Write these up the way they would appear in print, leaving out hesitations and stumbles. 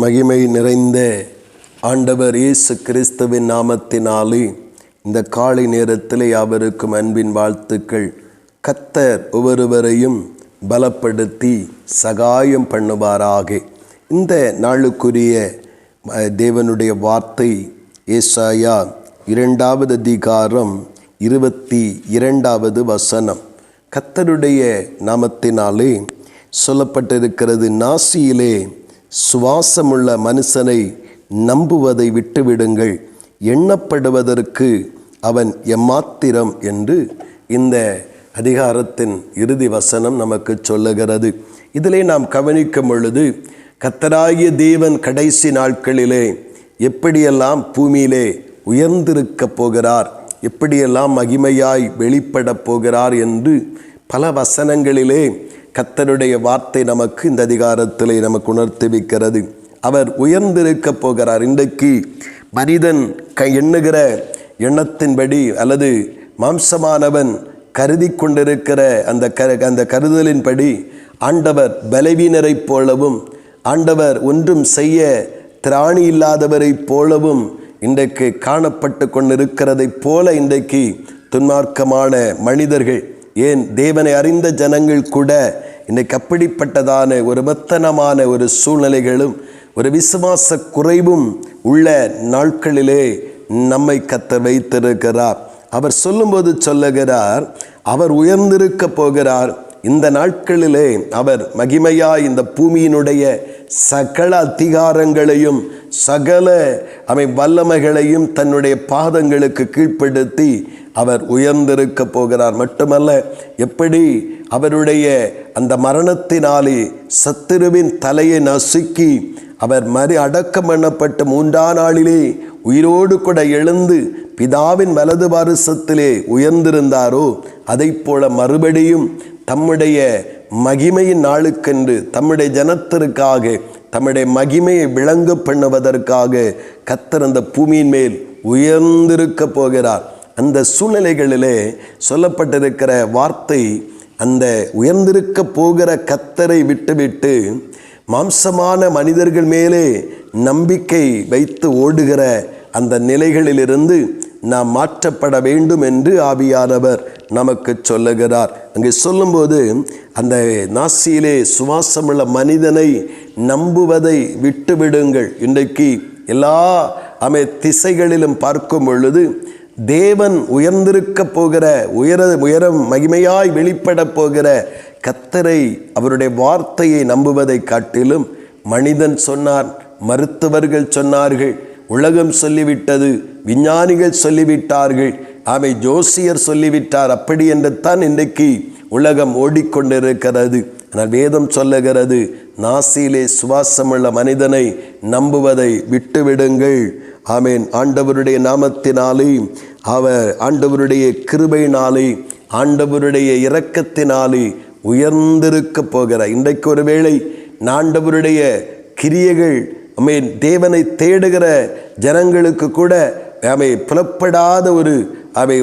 மகிமை நிறைந்த ஆண்டவர் இயேசு கிறிஸ்துவின் நாமத்தினாலே இந்த காலை நேரத்தில் யாவருக்கும் அன்பின் வாழ்த்துக்கள். கர்த்தர் ஒவ்வொருவரையும் பலப்படுத்தி சகாயம் பண்ணுவாராக. இந்த நாளுக்குரிய தேவனுடைய வார்த்தை ஏசாயா 2வது அதிகாரம் 22வது வசனம். கர்த்தருடைய நாமத்தினாலே சொல்லப்பட்டிருக்கிறது, நாசியிலே சுவாசமுள்ள மனுஷனை நம்புவதை விட்டுவிடுங்கள், எண்ணப்படுவதற்கு அவன் எம்மாத்திரம் என்று இந்த அதிகாரத்தின் இறுதி வசனம் நமக்கு சொல்லுகிறது. இதிலே நாம் கவனிக்கும் பொழுது கர்த்தராகிய தேவன் கடைசி நாட்களிலே எப்படியெல்லாம் பூமியிலே உயர்ந்திருக்கப் போகிறார், எப்படியெல்லாம் மகிமையாய் வெளிப்படப் போகிறார் என்று பல வசனங்களிலே கர்த்தருடைய வார்த்தை நமக்கு இந்த அதிகாரத்திலே நமக்கு உணர்த்தி வைக்கிறது. அவர் உயர்ந்திருக்க போகிறார். இன்றைக்கு மனிதன் எண்ணுகிற எண்ணத்தின்படி அல்லது மாம்சமானவன் கருதி கொண்டிருக்கிற அந்த கருதலின்படி ஆண்டவர் பலவீனரைப் போலவும், ஆண்டவர் ஒன்றும் செய்ய திராணி இல்லாதவரைப் போலவும் இன்றைக்கு காணப்பட்டு கொண்டிருக்கிறதைப் போல இன்றைக்கு துன்மார்க்கமான மனிதர்கள், ஏன் தேவனை அறிந்த ஜனங்கள் கூட இன்றைக்கு அப்படிப்பட்டதான ஒரு மெத்தனமான ஒரு சூழ்நிலைகளும் ஒரு விசுவாச குறைவும் உள்ள நாட்களிலே நம்மை கர்த்தர் வைத்திருக்கிறார். அவர் சொல்லும்போது சொல்லுகிறார், அவர் உயர்ந்திருக்க போகிறார். இந்த நாட்களிலே அவர் மகிமையாய் இந்த பூமியினுடைய சகல அதிகாரங்களையும் சகல வல்லமைகளையும் தன்னுடைய பாதங்களுக்கு கீழ்ப்படுத்தி அவர் உயர்ந்திருக்க போகிறார். மட்டுமல்ல, எப்படி அவருடைய அந்த மரணத்தினாலே சத்துருவின் தலையை நசுக்கி அவர் அடக்கம் பண்ணப்பட்டு 3ஆம் நாளிலே உயிரோடு கூட எழுந்து பிதாவின் வலது பாரிசத்திலே உயர்ந்திருந்தாரோ, அதை போல மறுபடியும் தம்முடைய மகிமையின் நாளுக்கென்று தம்முடைய ஜனத்திற்காக தம்முடைய மகிமையை விளங்க பண்ணுவதற்காக கர்த்தர் அந்த பூமியின் மேல் உயர்ந்திருக்க போகிறார். அந்த சூழ்நிலைகளிலே சொல்லப்பட்டிருக்கிற வார்த்தை, அந்த உயர்ந்திருக்க போகிற கர்த்தரை விட்டுவிட்டு மாம்சமான மனிதர்கள் மேலே நம்பிக்கை வைத்து ஓடுகிற அந்த நிலைகளிலிருந்து நாம் மாற்றப்பட வேண்டும் என்று ஆவியானவர் நமக்கு சொல்லுகிறார். அங்கே சொல்லும்போது அந்த நாசியிலே சுவாசமுள்ள மனிதனை நம்புவதை விட்டுவிடுங்கள். இன்றைக்கு எல்லா திசைகளிலும் பார்க்கும் பொழுது தேவன் உயர்ந்திருக்க போகிற உயரம் மகிமையாய் வெளிப்பட போகிற கர்த்தரை, அவருடைய வார்த்தையை நம்புவதை காட்டிலும் மனிதன் சொன்னார், மருத்துவர்கள் சொன்னார்கள், உலகம் சொல்லிவிட்டது, விஞ்ஞானிகள் சொல்லிவிட்டார்கள், ஜோசியர் சொல்லிவிட்டார், அப்படி என்று தான் இன்றைக்கு உலகம் ஓடிக்கொண்டிருக்கிறது. ஆனால் வேதம் சொல்லுகிறது, நாசியிலே சுவாசமுள்ள மனிதனை நம்புவதை விட்டுவிடுங்கள். ஆமேன். ஆண்டவருடைய நாமத்தினாலே, ஆண்டவருடைய கிருபையினாலே, ஆண்டவருடைய இரக்கத்தினாலே உயர்ந்திருக்க போகிற இன்றைக்கு ஒருவேளை ஆண்டவருடைய கிரியைகள் தேவனை தேடுகிற ஜனங்களுக்கு கூட புலப்படாத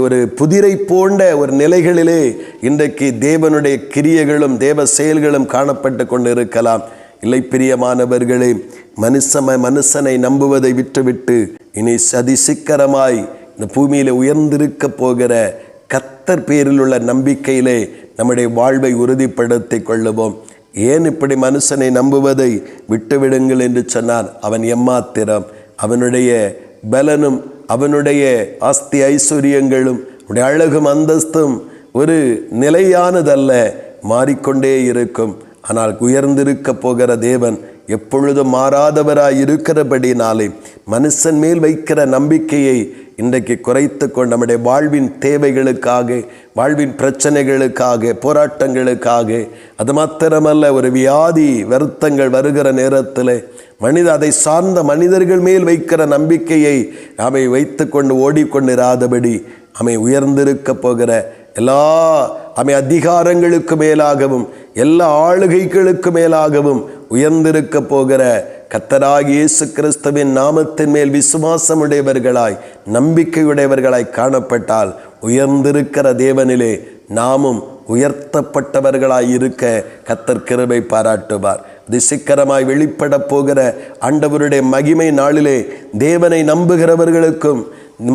ஒரு புதிரை போன்ற ஒரு நிலைகளிலே இன்றைக்கு தேவனுடைய கிரியைகளும் தேவ செயல்களும் காணப்பட்டு கொண்டிருக்கலாம். இல்லை பிரியமானவர்களே, மனுஷனை நம்புவதை விட்டுவிட்டு இனி சீக்கிரமாய் இந்த பூமியில உயர்ந்திருக்க போகிற கர்த்தர் பேரில் உள்ள நம்பிக்கையிலே நம்முடைய வாழ்வை உறுதிப்படுத்தி கொள்ளுவோம். ஏன் இப்படி மனுஷனை நம்புவதை விட்டுவிடுங்கள் என்று சொன்னார்? அவன் எம்மாத்திரம், அவனுடைய பலனும் அவனுடைய ஆஸ்தி ஐஸ்வர்யங்களும் அவனுடைய அழகும் அந்தஸ்தும் ஒரு நிலையானதல்ல, மாறிக்கொண்டே இருக்கும். ஆனால் உயர்ந்திருக்க போகிற தேவன் எப்பொழுதும் மாறாதவராய் இருக்கிறபடினாலே மனுஷன் மேல் வைக்கிற நம்பிக்கையை இன்றைக்கு குறைத்து கொண்டு நம்முடைய வாழ்வின் தேவைகளுக்காக, வாழ்வின் பிரச்சனைகளுக்காக, போராட்டங்களுக்காக, அது மாத்திரமல்ல, ஒரு வியாதி வருத்தங்கள் வருகிற நேரத்தில் அதை சார்ந்த மனிதர்கள் மேல் வைக்கிற நம்பிக்கையை வைத்து கொண்டு ஓடிக்கொண்டிராதபடி உயர்ந்திருக்க போகிற எல்லா அதிகாரங்களுக்கு மேலாகவும் எல்லா ஆளுகைகளுக்கு மேலாகவும் உயர்ந்திருக்க போகிற கர்த்தராகிய இயேசு கிறிஸ்துவின் நாமத்தின் மேல் விசுவாசமுடையவர்களாய் நம்பிக்கையுடையவர்களாய் காணப்பட்டால் உயர்ந்திருக்கிற தேவனிலே நாமும் உயர்த்தப்பட்டவர்களாய் இருக்க கர்த்தர் கிருபை பாராட்டுவார். அது சீக்கிரமாய் வெளிப்பட போகிற ஆண்டவருடைய மகிமை நாளிலே தேவனை நம்புகிறவர்களுக்கும்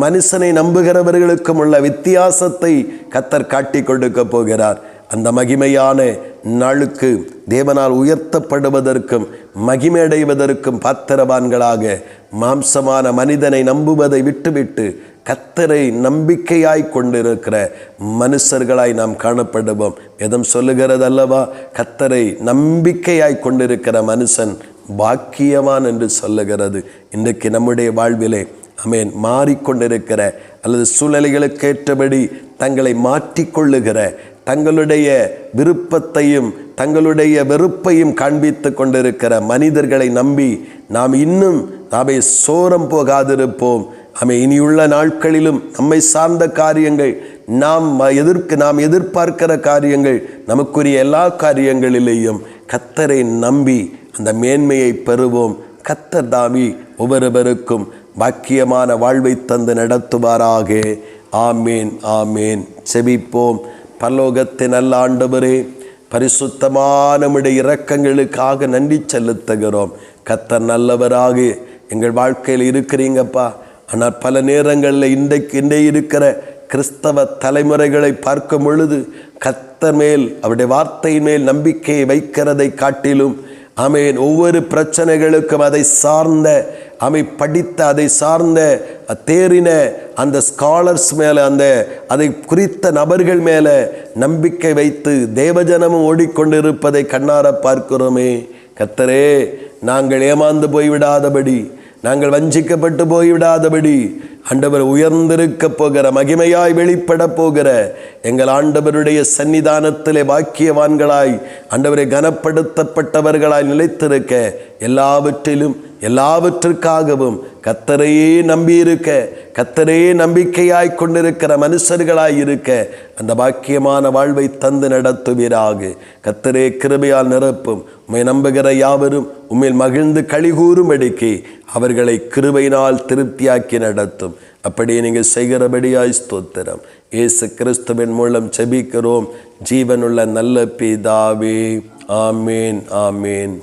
மனுஷனை நம்புகிறவர்களுக்கும் உள்ள வித்தியாசத்தை கர்த்தர் காட்டி கொடுக்க போகிறார். அந்த மகிமையான நாளுக்கு தேவனால் உயர்த்தப்படுவதற்கும் மகிமையடைவதற்கும் பாத்திரவான்களாக மாம்சமான மனிதனை நம்புவதை விட்டுவிட்டு கர்த்தரை நம்பிக்கையாய் கொண்டிருக்கிற மனுஷர்களாய் நாம் காணப்படுவோம். வேதம் சொல்லுகிறது அல்லவா, கர்த்தரை நம்பிக்கையாய் கொண்டிருக்கிற மனுஷன் பாக்கியவான் என்று சொல்லுகிறது. இன்றைக்கு நம்முடைய வாழ்விலே ஆமென் மாறிக்கொண்டிருக்கிற அல்லது சூழ்நிலைகளுக்கு ஏற்றபடி தங்களை மாற்றிக்கொள்ளுகிற, தங்களுடைய விருப்பத்தையும் தங்களுடைய வெறுப்பையும் காண்பித்து கொண்டிருக்கிற மனிதர்களை நம்பி நாம் இன்னும் நாமே சோரம் போகாதிருப்போம். இனியுள்ள நாட்களிலும் நம்மை சார்ந்த காரியங்கள், நாம் எதிர்பார்க்கிற காரியங்கள், நமக்குரிய எல்லா காரியங்களிலேயும் கர்த்தரை நம்பி அந்த மேன்மையை பெறுவோம். கர்த்தர் தாமே ஒவ்வொருவருக்கும் பாக்கியமான வாழ்வை தந்து நடத்துவாராக. ஆமேன், ஆமேன். செபிப்போம். பரலோகத்தின் நல்ல ஆண்டவரே, பரிசுத்தமான உம்முடைய இரக்கங்களுக்காக நன்றி செலுத்துகிறோம். கர்த்தர் நல்லவராக எங்கள் வாழ்க்கையில் இருக்கிறீங்கப்பா. ஆனால் பல நேரங்களில் இன்றைய இருக்கிற கிறிஸ்தவ தலைமுறைகளை பார்க்கும் பொழுது கர்த்தர் மேல் அவருடைய வார்த்தையின் மேல் நம்பிக்கையை வைக்கிறதை காட்டிலும் ஆமென் ஒவ்வொரு பிரச்சனைகளுக்கும் அதை சார்ந்த படித்த அதை சார்ந்த தேறின அந்த ஸ்காலர்ஸ் மேலே அதை குறித்த நபர்கள் மேலே நம்பிக்கை வைத்து தேவஜனமும் ஓடிக்கொண்டிருப்பதை கண்ணார பார்க்கிறோமே. கர்த்தரே, நாங்கள் ஏமாந்து போய்விடாதபடி, நாங்கள் வஞ்சிக்கப்பட்டு போய்விடாதபடி ஆண்டவர் உயர்ந்திருக்க போகிற, மகிமையாய் வெளிப்பட போகிற எங்கள் ஆண்டவருடைய சன்னிதானத்திலே பாக்கியவான்களாய், ஆண்டவரை கனப்படுத்தப்பட்டவர்களாய் நிலைத்திருக்க, எல்லாவற்றிலும் எல்லாவற்றிற்காகவும் கர்த்தரையே நம்பியிருக்க, கர்த்தரையே நம்பிக்கையாய் கொண்டிருக்கிற மனுஷர்களாய் இருக்க அந்த பாக்கியமான வாழ்வை தந்து நடத்துவீராக. கர்த்தரே, கிருபையால் நிரப்பும். உம்மை நம்புகிற யாவரும் உம்மில் மகிழ்ந்து களிகூறும்படிக்கு அவர்களை கிருபையினால் திருப்தியாக்கி நடத்தும். அப்படியே நீங்கள் செய்கிறபடியாய் ஸ்தோத்திரம். இயேசு கிறிஸ்துவின் மூலம் செபிக்கிறோம் ஜீவனுள்ள நல்ல பிதாவே. ஆமேன், ஆமேன்.